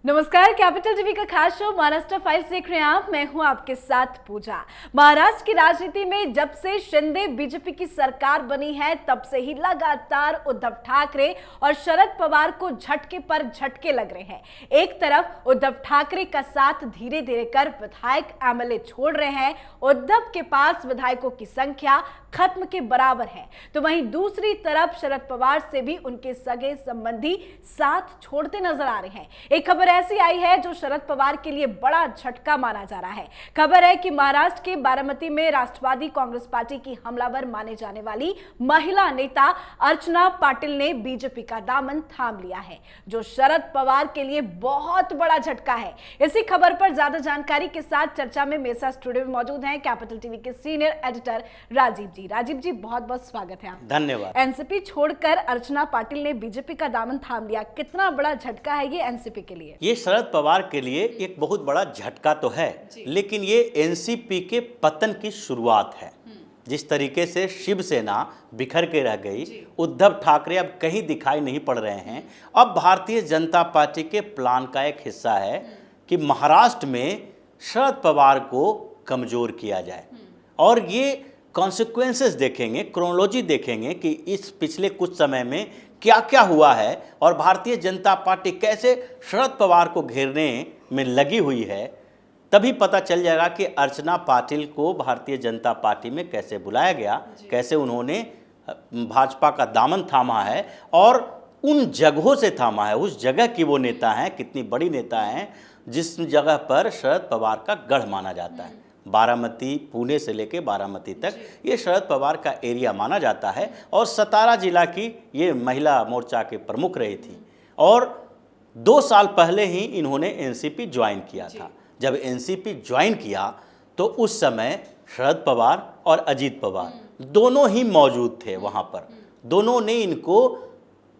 नमस्कार, capital TV का खास शो महाराष्ट्र फाइल्स देख रहे हैं आप। मैं हूं आपके साथ पूजा। महाराष्ट्र की राजनीति में जब से शिंदे बीजेपी की सरकार बनी है तब से ही लगातार उद्धव ठाकरे और शरद पवार को झटके पर झटके लग रहे हैं। एक तरफ उद्धव ठाकरे का साथ धीरे धीरे कर विधायक एमएलए छोड़ रहे हैं, उद्धव के पास विधायकों की संख्या खत्म के बराबर है, तो वहीं दूसरी तरफ शरद पवार से भी उनके सगे संबंधी साथ छोड़ते नजर आ रहे हैं। एक खबर ऐसी आई है जो शरद पवार के लिए बड़ा झटका माना जा रहा है। खबर है कि महाराष्ट्र के बारामती में राष्ट्रवादी कांग्रेस पार्टी की हमलावर माने जाने वाली महिला नेता अर्चना पाटिल ने बीजेपी का दामन थाम लिया है, जो शरद पवार के लिए बहुत बड़ा झटका है। इसी खबर पर ज्यादा जानकारी के साथ चर्चा में मेरे साथ स्टूडियो में मौजूद हैं कैपिटल टीवी के सीनियर एडिटर राजीव जी। राजीव जी, बहुत बहुत स्वागत है आप। धन्यवाद। एनसीपी छोड़कर अर्चना पाटिल ने बीजेपी का दामन थाम लिया, कितना बड़ा झटका है ये एनसीपी के लिए? ये शरद पवार के लिए एक बहुत बड़ा झटका तो है, लेकिन ये एनसीपी के पतन की शुरुआत है। जिस तरीके से शिवसेना बिखर के रह गई, उद्धव ठाकरे अब कहीं दिखाई नहीं पड़ रहे हैं। अब भारतीय जनता पार्टी के प्लान का एक हिस्सा है कि महाराष्ट्र में शरद पवार को कमजोर किया जाए, और ये कॉन्सिक्वेंसेस देखेंगे, क्रोनोलॉजी देखेंगे कि इस पिछले कुछ समय में क्या क्या हुआ है और भारतीय जनता पार्टी कैसे शरद पवार को घेरने में लगी हुई है। तभी पता चल जाएगा कि अर्चना पाटिल को भारतीय जनता पार्टी में कैसे बुलाया गया, कैसे उन्होंने भाजपा का दामन थामा है और उन जगहों से थामा है। उस जगह की वो नेता हैं, कितनी बड़ी नेता हैं जिस जगह पर शरद पवार का गढ़ माना जाता है। बारामती, पुणे से लेके बारामती तक ये शरद पवार का एरिया माना जाता है। और सतारा जिला की ये महिला मोर्चा के प्रमुख रही थी, और 2 साल पहले ही इन्होंने एनसीपी ज्वाइन किया था। जब एनसीपी ज्वाइन किया तो उस समय शरद पवार और अजीत पवार दोनों ही मौजूद थे वहाँ पर। दोनों ने इनको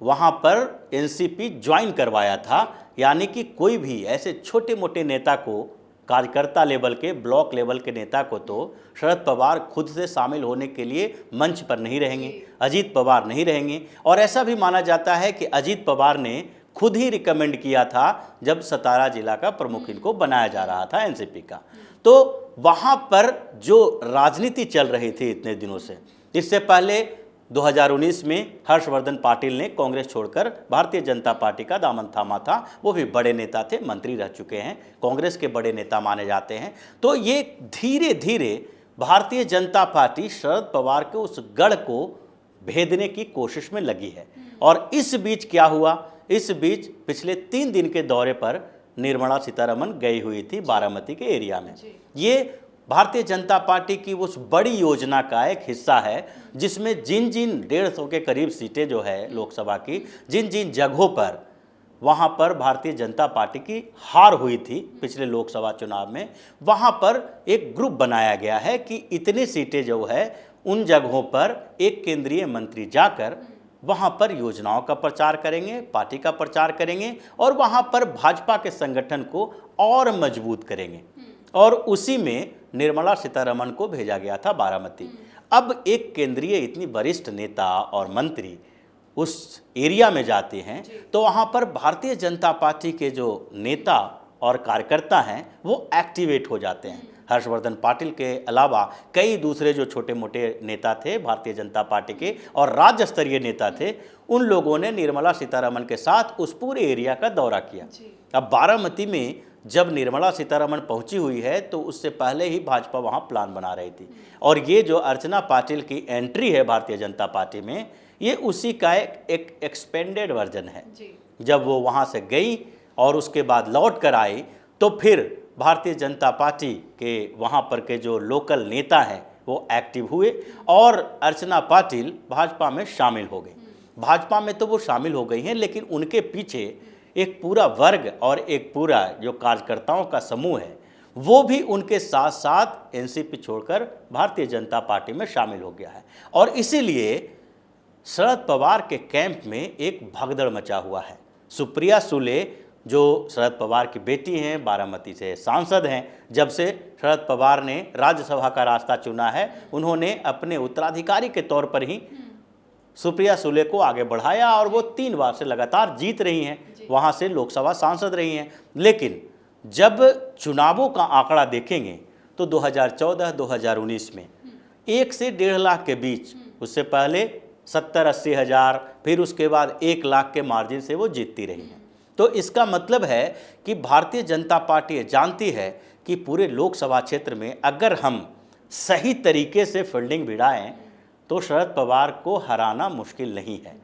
वहाँ पर एनसीपी ज्वाइन करवाया था। यानी कि कोई भी ऐसे छोटे मोटे नेता को, कार्यकर्ता लेवल के, ब्लॉक लेवल के नेता को तो शरद पवार खुद से शामिल होने के लिए मंच पर नहीं रहेंगे, अजीत पवार नहीं रहेंगे। और ऐसा भी माना जाता है कि अजीत पवार ने खुद ही रिकमेंड किया था जब सतारा जिला का प्रमुख इनको बनाया जा रहा था एनसीपी का। तो वहाँ पर जो राजनीति चल रही थी इतने दिनों से, इससे पहले 2019 में हर्षवर्धन पाटिल ने कांग्रेस छोड़कर भारतीय जनता पार्टी का दामन थामा था। वो भी बड़े नेता थे, मंत्री रह चुके हैं, कांग्रेस के बड़े नेता माने जाते हैं। तो ये धीरे धीरे भारतीय जनता पार्टी शरद पवार के उस गढ़ को भेदने की कोशिश में लगी है। और इस बीच क्या हुआ? इस बीच पिछले 3 दिन के दौरे पर निर्मला सीतारमण गई हुई थी बारामती के एरिया में। ये भारतीय जनता पार्टी की उस बड़ी योजना का एक हिस्सा है जिसमें जिन जिन 150 के करीब सीटें जो है लोकसभा की, जिन जिन जगहों पर वहाँ पर भारतीय जनता पार्टी की हार हुई थी पिछले लोकसभा चुनाव में, वहाँ पर एक ग्रुप बनाया गया है कि इतनी सीटें जो है उन जगहों पर एक केंद्रीय मंत्री जाकर वहाँ पर योजनाओं का प्रचार करेंगे, पार्टी का प्रचार करेंगे और वहाँ पर भाजपा के संगठन को और मजबूत करेंगे। और उसी में निर्मला सीतारमण को भेजा गया था बारामती। अब एक केंद्रीय इतनी वरिष्ठ नेता और मंत्री उस एरिया में जाते हैं तो वहाँ पर भारतीय जनता पार्टी के जो नेता और कार्यकर्ता हैं वो एक्टिवेट हो जाते हैं। हर्षवर्धन पाटिल के अलावा कई दूसरे जो छोटे मोटे नेता थे भारतीय जनता पार्टी के और राज्य स्तरीय नेता थे, उन लोगों ने निर्मला सीतारमण के साथ उस पूरे एरिया का दौरा किया। अब बारामती में जब निर्मला सीतारमण पहुंची हुई है तो उससे पहले ही भाजपा वहां प्लान बना रही थी। और ये जो अर्चना पाटिल की एंट्री है भारतीय जनता पार्टी में, ये उसी का एक एक्सपेंडेड वर्जन है। जब वो वहां से गई और उसके बाद लौट कर आई तो फिर भारतीय जनता पार्टी के वहाँ पर के जो लोकल नेता हैं वो एक्टिव हुए और अर्चना पाटिल भाजपा में शामिल हो गई। भाजपा में तो वो शामिल हो गई हैं, लेकिन उनके पीछे एक पूरा वर्ग और एक पूरा जो कार्यकर्ताओं का समूह है वो भी उनके साथ साथ एनसीपी छोड़कर भारतीय जनता पार्टी में शामिल हो गया है। और इसीलिए शरद पवार के कैंप में एक भगदड़ मचा हुआ है। सुप्रिया सुले जो शरद पवार की बेटी हैं, बारामती से सांसद हैं, जब से शरद पवार ने राज्यसभा का रास्ता चुना है उन्होंने अपने उत्तराधिकारी के तौर पर ही सुप्रिया सुले को आगे बढ़ाया और वो 3 बार से लगातार जीत रही हैं। वहाँ से लोकसभा सांसद रही हैं। लेकिन जब चुनावों का आंकड़ा देखेंगे तो 2014-2019 में 1 से 1.5 लाख के बीच, उससे पहले 70-80 हज़ार, फिर उसके बाद 1 लाख के मार्जिन से वो जीतती रही हैं। तो इसका मतलब है कि भारतीय जनता पार्टी जानती है कि पूरे लोकसभा क्षेत्र में अगर हम सही तरीके से फील्डिंग भिड़ाएं तो शरद पवार को हराना मुश्किल नहीं है।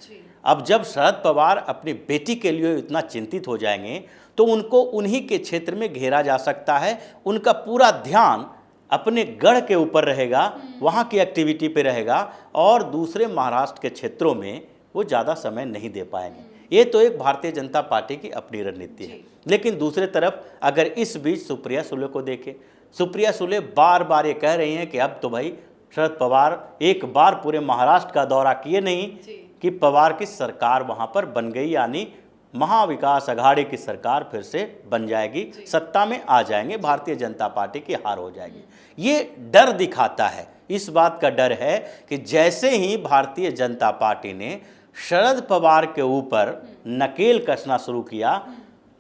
अब जब शरद पवार अपनी बेटी के लिए इतना चिंतित हो जाएंगे तो उनको उन्हीं के क्षेत्र में घेरा जा सकता है। उनका पूरा ध्यान अपने गढ़ के ऊपर रहेगा, वहाँ की एक्टिविटी पे रहेगा, और दूसरे महाराष्ट्र के क्षेत्रों में वो ज़्यादा समय नहीं दे पाएंगे। ये तो एक भारतीय जनता पार्टी की अपनी रणनीति है। लेकिन दूसरे तरफ अगर इस बीच सुप्रिया सुले को देखें, सुप्रिया सुले बार बार ये कह रही हैं कि अब तो भाई शरद पवार एक बार पूरे महाराष्ट्र का दौरा किए नहीं कि पवार की सरकार वहाँ पर बन गई, यानी महाविकास अघाड़ी की सरकार फिर से बन जाएगी, सत्ता में आ जाएंगे, भारतीय जनता पार्टी की हार हो जाएगी। ये डर दिखाता है, इस बात का डर है कि जैसे ही भारतीय जनता पार्टी ने शरद पवार के ऊपर नकेल कसना शुरू किया,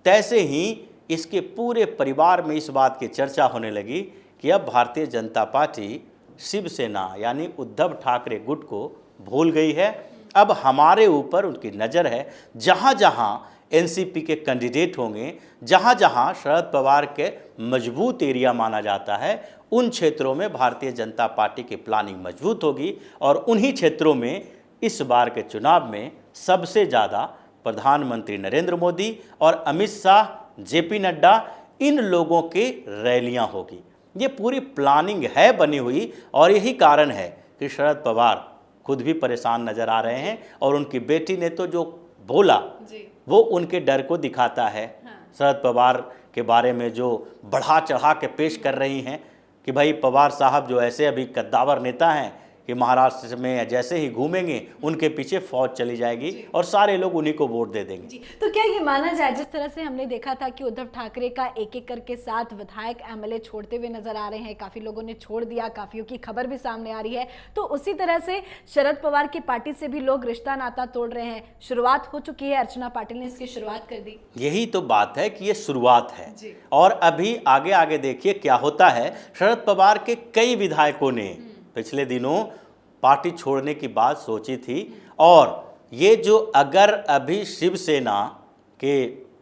तैसे ही इसके पूरे परिवार में इस बात की चर्चा होने लगी कि अब भारतीय जनता पार्टी शिवसेना यानी उद्धव ठाकरे गुट को भूल गई है। अब हमारे ऊपर उनकी नज़र है। जहाँ जहाँ एनसीपी के कैंडिडेट होंगे, जहाँ जहाँ शरद पवार के मजबूत एरिया माना जाता है, उन क्षेत्रों में भारतीय जनता पार्टी की प्लानिंग मजबूत होगी और उन्हीं क्षेत्रों में इस बार के चुनाव में सबसे ज़्यादा प्रधानमंत्री नरेंद्र मोदी और अमित शाह, जेपी नड्डा, इन लोगों की रैलियां होगी। ये पूरी प्लानिंग है बनी हुई और यही कारण है कि शरद पवार खुद भी परेशान नज़र आ रहे हैं और उनकी बेटी ने तो जो बोला वो उनके डर को दिखाता है। शरद पवार के बारे में जो बढ़ा चढ़ा के पेश कर रही हैं कि भाई पवार साहब जो ऐसे अभी कद्दावर नेता हैं कि महाराष्ट्र में जैसे ही घूमेंगे उनके पीछे फौज चली जाएगी और सारे लोग उन्हीं को वोट दे देंगे। तो क्या ये माना जाए, जिस तरह से हमने देखा था कि उद्धव ठाकरे का एक एक करके 7 विधायक एमएलए छोड़ते हुए नजर आ रहे हैं, काफी लोगों ने छोड़ दिया, काफियों की खबर भी सामने आ रही है, तो उसी तरह से शरद पवार की पार्टी से भी लोग रिश्ता नाता तोड़ रहे हैं। शुरुआत हो चुकी है, अर्चना पाटिल ने इसकी शुरुआत कर दी। यही तो बात है कि ये शुरुआत है और अभी आगे आगे देखिए क्या होता है। शरद पवार के कई विधायकों ने पिछले दिनों पार्टी छोड़ने की बात सोची थी और ये जो अगर अभी शिवसेना के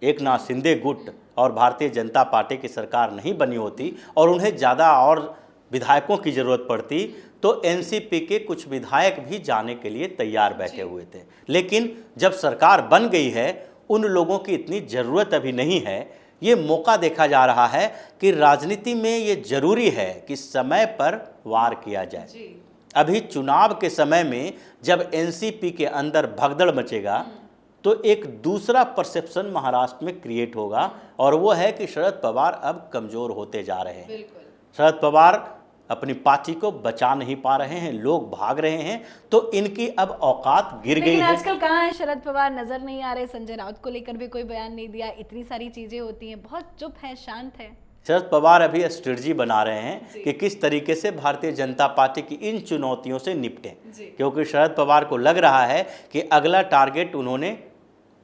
एकनाथ शिंदे गुट और भारतीय जनता पार्टी की सरकार नहीं बनी होती और उन्हें ज़्यादा और विधायकों की ज़रूरत पड़ती तो एनसीपी के कुछ विधायक भी जाने के लिए तैयार बैठे हुए थे। लेकिन जब सरकार बन गई है उन लोगों की इतनी ज़रूरत अभी नहीं है। ये मौका देखा जा रहा है कि राजनीति में ये ज़रूरी है कि समय पर वार किया जाए। अभी चुनाव के समय में जब एनसीपी के अंदर भगदड़ मचेगा तो एक दूसरा परसेप्शन महाराष्ट्र में क्रिएट होगा और वो है कि शरद पवार अब कमज़ोर होते जा रहे हैं। शरद पवार अपनी पार्टी को बचा नहीं पा रहे हैं, लोग भाग रहे हैं, तो इनकी अब औकात गिर गई है। आजकल कहाँ है शरद पवार, नजर नहीं आ रहे। संजय राउत को लेकर भी कोई बयान नहीं दिया। इतनी सारी चीजें होती हैं, बहुत चुप है, शांत है। शरद पवार अभी स्ट्रेटजी बना रहे हैं कि किस तरीके से भारतीय जनता पार्टी की इन चुनौतियों से निपटें, क्योंकि शरद पवार को लग रहा है कि अगला टारगेट उन्होंने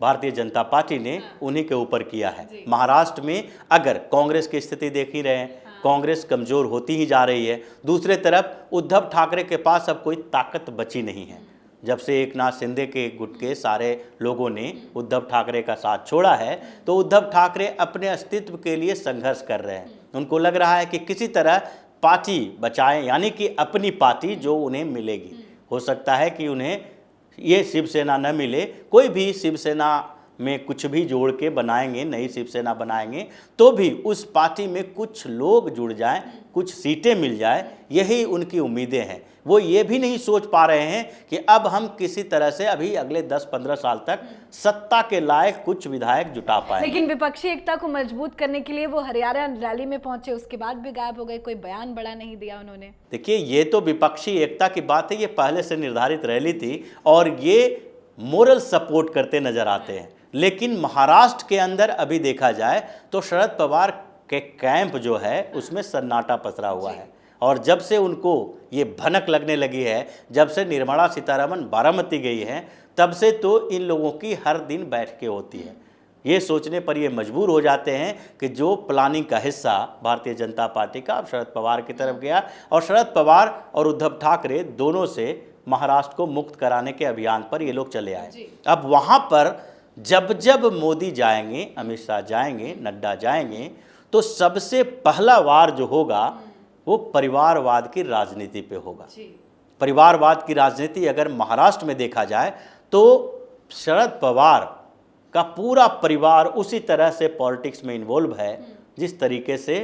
भारतीय जनता पार्टी ने उन्हीं के ऊपर किया है। महाराष्ट्र में अगर कांग्रेस की स्थिति देख ही रहे हैं, कांग्रेस कमज़ोर होती ही जा रही है। दूसरे तरफ उद्धव ठाकरे के पास अब कोई ताकत बची नहीं है। जब से एकनाथ शिंदे के गुट के सारे लोगों ने उद्धव ठाकरे का साथ छोड़ा है तो उद्धव ठाकरे अपने अस्तित्व के लिए संघर्ष कर रहे हैं। उनको लग रहा है कि किसी तरह पार्टी बचाएं, यानी कि अपनी पार्टी जो उन्हें मिलेगी। हो सकता है कि उन्हें ये शिवसेना न मिले, कोई भी शिवसेना में कुछ भी जोड़ के बनाएंगे, नई शिवसेना बनाएंगे, तो भी उस पार्टी में कुछ लोग जुड़ जाएं, कुछ सीटें मिल जाए, यही उनकी उम्मीदें हैं। वो ये भी नहीं सोच पा रहे हैं कि अब हम किसी तरह से अभी अगले 10-15 साल तक सत्ता के लायक कुछ विधायक जुटा पाए। लेकिन विपक्षी एकता को मजबूत करने के लिए वो हरियाणा रैली में पहुंचे, उसके बाद भी गायब हो गए, कोई बयान बड़ा नहीं दिया उन्होंने। देखिए, ये तो विपक्षी एकता की बात है, ये पहले से निर्धारित रैली थी और ये मोरल सपोर्ट करते नजर आते हैं। लेकिन महाराष्ट्र के अंदर अभी देखा जाए तो शरद पवार के कैंप जो है उसमें सन्नाटा पसरा हुआ है और जब से उनको ये भनक लगने लगी है, जब से निर्मला सीतारमण बारामती गई है, तब से तो इन लोगों की हर दिन बैठकें होती है। ये सोचने पर ये मजबूर हो जाते हैं कि जो प्लानिंग का हिस्सा भारतीय जनता पार्टी का अब शरद पवार की तरफ गया और शरद पवार और उद्धव ठाकरे दोनों से महाराष्ट्र को मुक्त कराने के अभियान पर ये लोग चले आए। अब वहाँ पर जब जब मोदी जाएंगे, अमित शाह जाएंगे, नड्डा जाएंगे, तो सबसे पहला वार जो होगा वो परिवारवाद की राजनीति पे होगा। परिवारवाद की राजनीति अगर महाराष्ट्र में देखा जाए तो शरद पवार का पूरा परिवार उसी तरह से पॉलिटिक्स में इन्वॉल्व है जिस तरीके से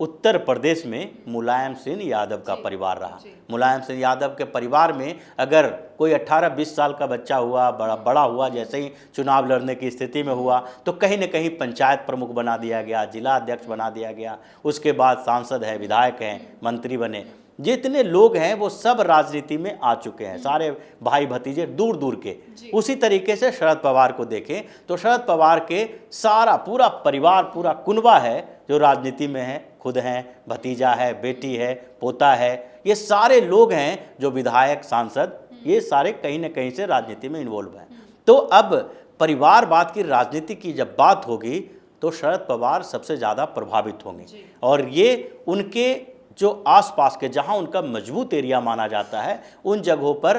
उत्तर प्रदेश में मुलायम सिंह यादव का परिवार रहा। मुलायम सिंह यादव के परिवार में अगर कोई 18-20 साल का बच्चा हुआ, बड़ा हुआ, जैसे ही चुनाव लड़ने की स्थिति में हुआ तो कहीं न कहीं पंचायत प्रमुख बना दिया गया, जिला अध्यक्ष बना दिया गया, उसके बाद सांसद है, विधायक हैं, मंत्री बने। जितने लोग हैं वो सब राजनीति में आ चुके हैं, सारे भाई भतीजे दूर दूर के। उसी तरीके से शरद पवार को देखें तो शरद पवार के सारा पूरा परिवार, पूरा कुनबा है जो राजनीति में है, खुद हैं, भतीजा है, बेटी है, पोता है, ये सारे लोग हैं जो विधायक, सांसद, ये सारे कहीं ना कहीं से राजनीति में इन्वॉल्व हैं। तो अब परिवारवाद की राजनीति की जब बात होगी तो शरद पवार सबसे ज़्यादा प्रभावित होंगे और ये उनके जो आसपास के जहां उनका मजबूत एरिया माना जाता है उन जगहों पर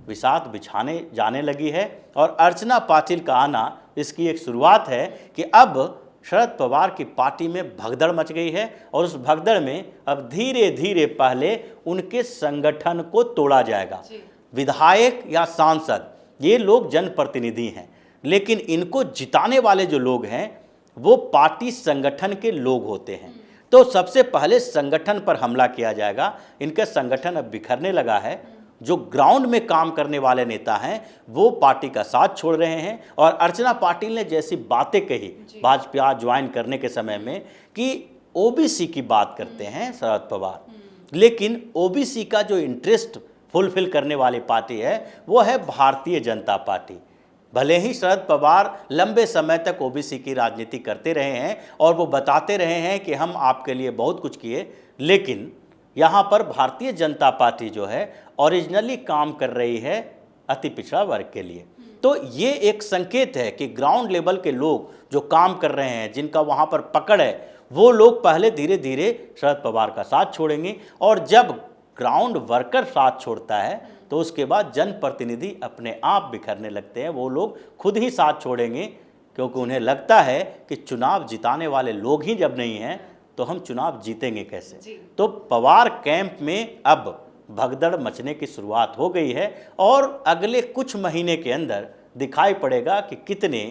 बिसात बिछाने जाने लगी है। और अर्चना पाटिल का आना इसकी एक शुरुआत है कि अब शरद पवार की पार्टी में भगदड़ मच गई है और उस भगदड़ में अब धीरे धीरे पहले उनके संगठन को तोड़ा जाएगा। विधायक या सांसद ये लोग जनप्रतिनिधि हैं, लेकिन इनको जिताने वाले जो लोग हैं वो पार्टी संगठन के लोग होते हैं। तो सबसे पहले संगठन पर हमला किया जाएगा। इनका संगठन अब बिखरने लगा है। जो ग्राउंड में काम करने वाले नेता हैं वो पार्टी का साथ छोड़ रहे हैं। और अर्चना पाटिल ने जैसी बातें कही भाजपा ज्वाइन करने के समय में कि ओबीसी की बात करते हैं शरद पवार, लेकिन ओबीसी का जो इंटरेस्ट फुलफिल करने वाली पार्टी है वो है भारतीय जनता पार्टी। भले ही शरद पवार लंबे समय तक ओबीसी की राजनीति करते रहे हैं और वो बताते रहे हैं कि हम आपके लिए बहुत कुछ किए, लेकिन यहाँ पर भारतीय जनता पार्टी जो है ओरिजिनली काम कर रही है अति पिछड़ा वर्ग के लिए। तो ये एक संकेत है कि ग्राउंड लेवल के लोग जो काम कर रहे हैं, जिनका वहाँ पर पकड़ है, वो लोग पहले धीरे धीरे शरद पवार का साथ छोड़ेंगे और जब ग्राउंड वर्कर साथ छोड़ता है तो उसके बाद जनप्रतिनिधि अपने आप बिखरने लगते हैं। वो लोग खुद ही साथ छोड़ेंगे क्योंकि उन्हें लगता है कि चुनाव जिताने वाले लोग ही जब नहीं हैं तो हम चुनाव जीतेंगे कैसे। तो पवार कैंप में अब भगदड़ मचने की शुरुआत हो गई है और अगले कुछ महीने के अंदर दिखाई पड़ेगा कि कितने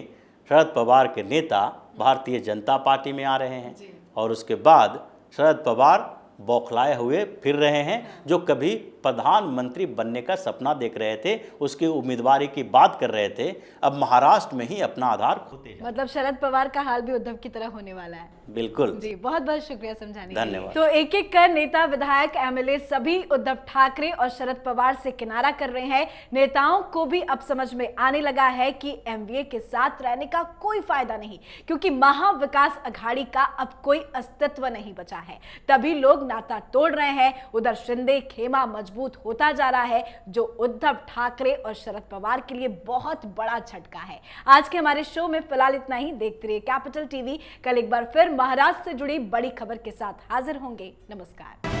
शरद पवार के नेता भारतीय जनता पार्टी में आ रहे हैं और उसके बाद शरद पवार बौखलाए हुए फिर रहे हैं। जो कभी प्रधानमंत्री बनने का सपना देख रहे थे, उसकी उम्मीदवारी की बात कर रहे थे, अब महाराष्ट्र में ही अपना आधार खोते जा। मतलब शरद पवार का हाल भी उद्धव की तरह होने वाला है। बिल्कुल जी, बहुत बहुत शुक्रिया समझाने के लिए। धन्यवाद। तो एक एक कर नेता, विधायक, एमएलए सभी उद्धव ठाकरे और शरद पवार से किनारा कर रहे हैं। नेताओं को भी अब समझ में आने लगा है कि एमवीए के साथ रहने का कोई फायदा नहीं, क्योंकि महाविकास अघाड़ी का अब कोई अस्तित्व नहीं बचा है। तभी लोग नाता तोड़ रहे हैं। उधर शिंदे खेमा मजबूत होता जा रहा है, जो उद्धव ठाकरे और शरद पवार के लिए बहुत बड़ा झटका है। आज के हमारे शो में फिलहाल इतना ही। देखते रहिए कैपिटल टीवी। कल एक बार फिर महाराष्ट्र से जुड़ी बड़ी खबर के साथ हाजिर होंगे। नमस्कार।